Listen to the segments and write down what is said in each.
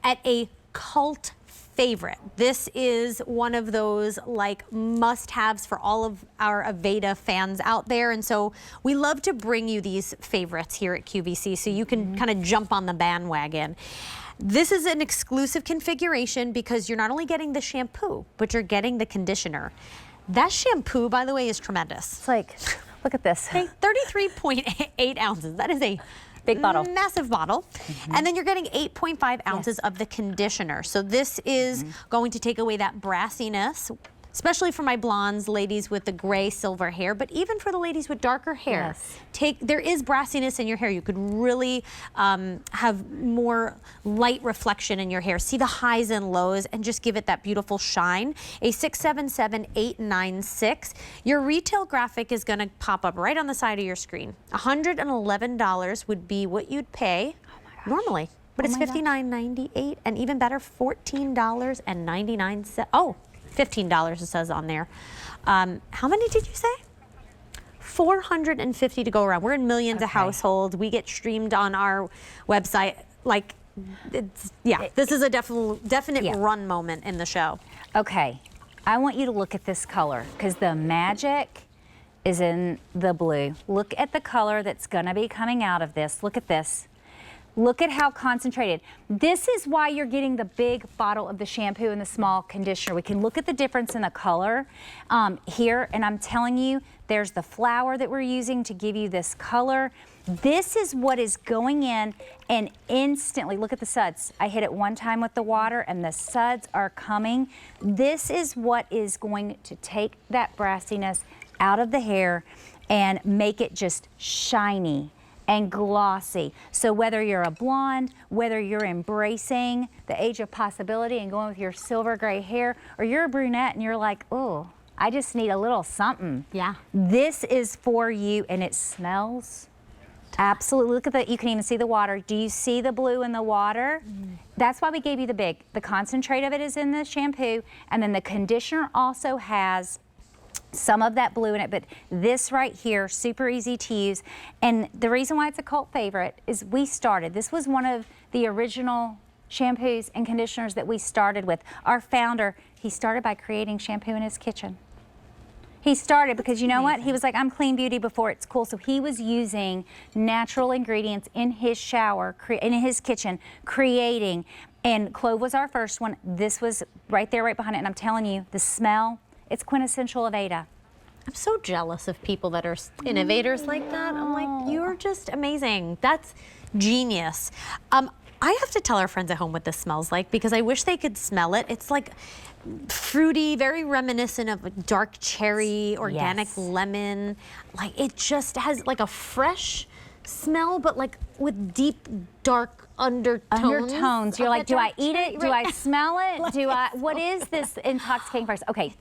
at a cult favorite. This is one of those like must-haves for all of our Aveda fans out there, and so we love to bring you these favorites here at QVC so you can kind of jump on the bandwagon. This is an exclusive configuration because you're not only getting the shampoo, but you're getting the conditioner. That shampoo, by the way, is tremendous. It's like, look at this. Okay, 33.8 ounces. That is a big bottle. Massive bottle. And then you're getting 8.5 ounces of the conditioner. So this is going to take away that brassiness, especially for my blondes, ladies with the gray silver hair, but even for the ladies with darker hair. There is brassiness in your hair. You could really have more light reflection in your hair. See the highs and lows and just give it that beautiful shine. A 677896. Your retail graphic is gonna pop up right on the side of your screen. $111 would be what you'd pay normally, but it's $59.98, and even better, $14.99. Oh, $15 it says on there. How many did you say? 450 to go around. We're in millions of households. We get streamed on our website. Like, this is a definite run moment in the show. Okay, I want you to look at this color because the magic is in the blue. Look at the color that's gonna be coming out of this. Look at this. Look at how concentrated. This is why you're getting the big bottle of the shampoo and the small conditioner. We can look at the difference in the color here, and I'm telling you, there's the flour that we're using to give you this color. This is what is going in, and instantly, look at the suds. I hit it one time with the water, and the suds are coming. This is what is going to take that brassiness out of the hair and make it just shiny and glossy. So whether you're a blonde, whether you're embracing the age of possibility and going with your silver gray hair, or you're a brunette and you're like, oh, I just need a little something. Yeah. This is for you, and it smells absolutely. Look at that, you can even see the water. Do you see the blue in the water? That's why we gave you the big. The concentrate of it is in the shampoo, and then the conditioner also has some of that blue in it, but this right here, super easy to use. And the reason why it's a cult favorite is this was one of the original shampoos and conditioners that we started with. Our founder, he started by creating shampoo in his kitchen. He started because you know what? He was like, I'm clean beauty before it's cool. So he was using natural ingredients in his shower, in his kitchen, creating. And clove was our first one. This was right there, right behind it. And I'm telling you, the smell, it's quintessential Aveda. I'm so jealous of people that are innovators like that. I'm like, you're just amazing. That's genius. I have to tell our friends at home what this smells like because I wish they could smell it. It's like fruity, very reminiscent of like dark cherry, organic lemon. Like it just has like a fresh smell, but like with deep, dark undertones. You're like, do I eat it? Do I smell it? What is this intoxicating first? Okay.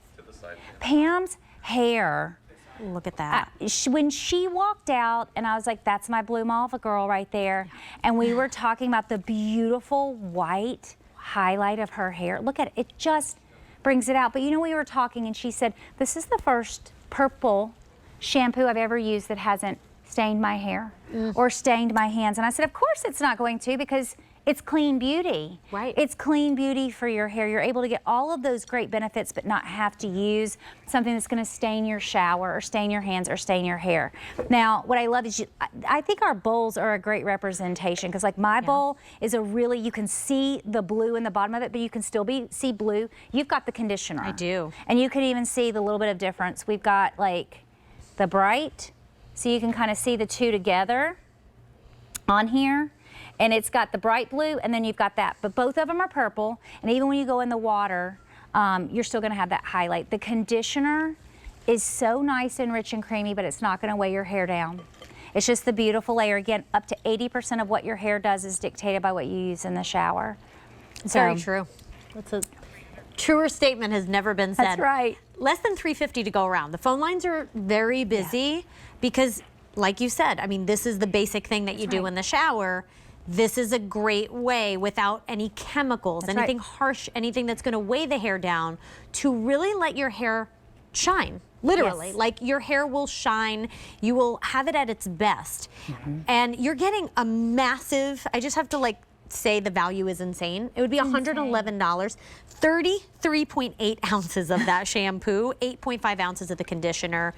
Pam's hair. Look at that. When she walked out, and I was like, that's my Blue Malva girl right there. And we were talking about the beautiful white highlight of her hair. Look at it. It just brings it out. But you know, we were talking, and she said, this is the first purple shampoo I've ever used that hasn't stained my hair or stained my hands. And I said, of course it's not going to, because it's clean beauty. Right. It's clean beauty for your hair. You're able to get all of those great benefits, but not have to use something that's going to stain your shower or stain your hands or stain your hair. Now, what I love is I think our bowls are a great representation, because like my bowl is a really, you can see the blue in the bottom of it, but you can still see blue. You've got the conditioner. I do. And you can even see the little bit of difference. We've got like the bright, so you can kind of see the two together on here. And it's got the bright blue, and then you've got that. But both of them are purple, and even when you go in the water, you're still gonna have that highlight. The conditioner is so nice and rich and creamy, but it's not gonna weigh your hair down. It's just the beautiful layer. Again, up to 80% of what your hair does is dictated by what you use in the shower. Very true. That's a truer statement has never been said. That's right. Less than 350 to go around. The phone lines are very busy because, like you said, I mean, this is the basic thing that you do in the shower. This is a great way, without any chemicals, anything harsh, anything that's going to weigh the hair down, to really let your hair shine. Literally, like your hair will shine. You will have it at its best. And you're getting a massive, I just have to like say the value is insane. It would be $111. 33.8 ounces of that shampoo, 8.5 ounces of the conditioner.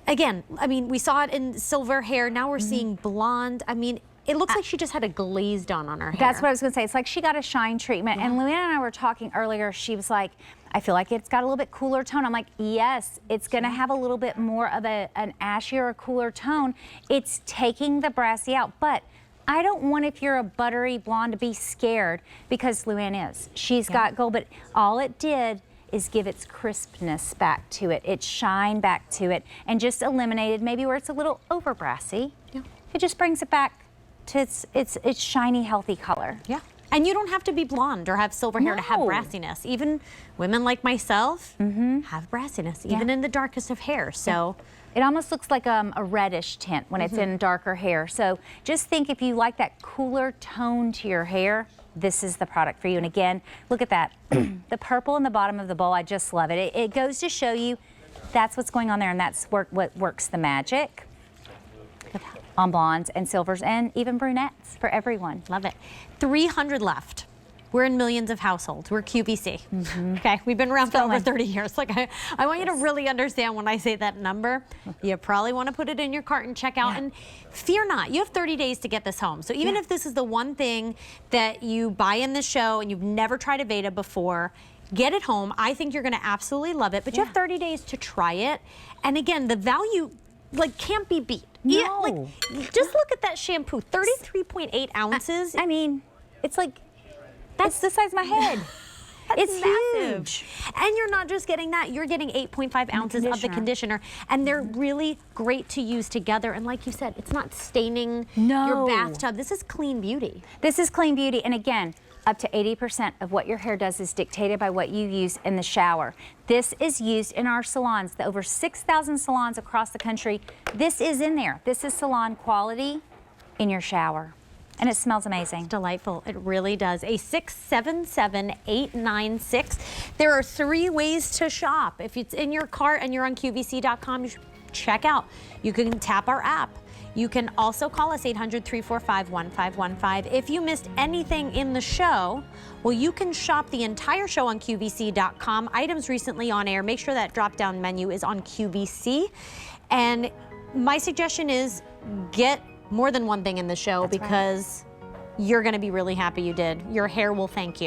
Again, I mean, we saw it in silver hair. Now we're seeing blonde. I mean, it looks like she just had a glazed on her hair. That's what I was going to say. It's like she got a shine treatment. And Luann and I were talking earlier. She was like, I feel like it's got a little bit cooler tone. I'm like, yes, it's going to have a little bit more of an ashy or a cooler tone. It's taking the brassy out. But I don't want, if you're a buttery blonde, to be scared, because Luann is. She's got gold, but all it did is give its crispness back to it, its shine back to it, and just eliminated maybe where it's a little over brassy. Yeah. It just brings it back to its shiny, healthy color. Yeah. And you don't have to be blonde or have silver hair to have brassiness. Even women like myself have brassiness, even in the darkest of hair. So it almost looks like a reddish tint when it's in darker hair. So just think, if you like that cooler tone to your hair, this is the product for you. And again, look at that. The purple in the bottom of the bowl, I just love it. It goes to show you that's what's going on there, and that's what works the magic on blondes and silvers and even brunettes for everyone. Love it. 300 left. We're in millions of households. We're QVC. Okay, we've been around for over 30 years. Like I want you to really understand when I say that number. You probably want to put it in your cart and check out. And fear not, you have 30 days to get this home. So even if this is the one thing that you buy in the show and you've never tried Aveda before, get it home. I think you're going to absolutely love it. But you have 30 days to try it. And again, the value can't be beat. No. Yeah, just look at that shampoo, 33.8 ounces. I mean, it's like, that's the size of my head. It's massive. huge. And you're not just getting that, you're getting 8.5 ounces of the conditioner. And they're really great to use together. And like you said, it's not staining your bathtub. This is clean beauty. This is clean beauty. And again, up to 80% of what your hair does is dictated by what you use in the shower. This is used in our salons, the over 6,000 salons across the country. This is in there. This is salon quality in your shower. And it smells amazing. It's delightful. It really does. A 677-896. There are 3 ways to shop. If it's in your cart and you're on QVC.com, you should check out. You can tap our app. You can also call us 800-345-1515. If you missed anything in the show, well, you can shop the entire show on QVC.com. Items recently on air, make sure that drop-down menu is on QVC. And my suggestion is get more than one thing in the show, because you're going to be really happy you did. Your hair will thank you.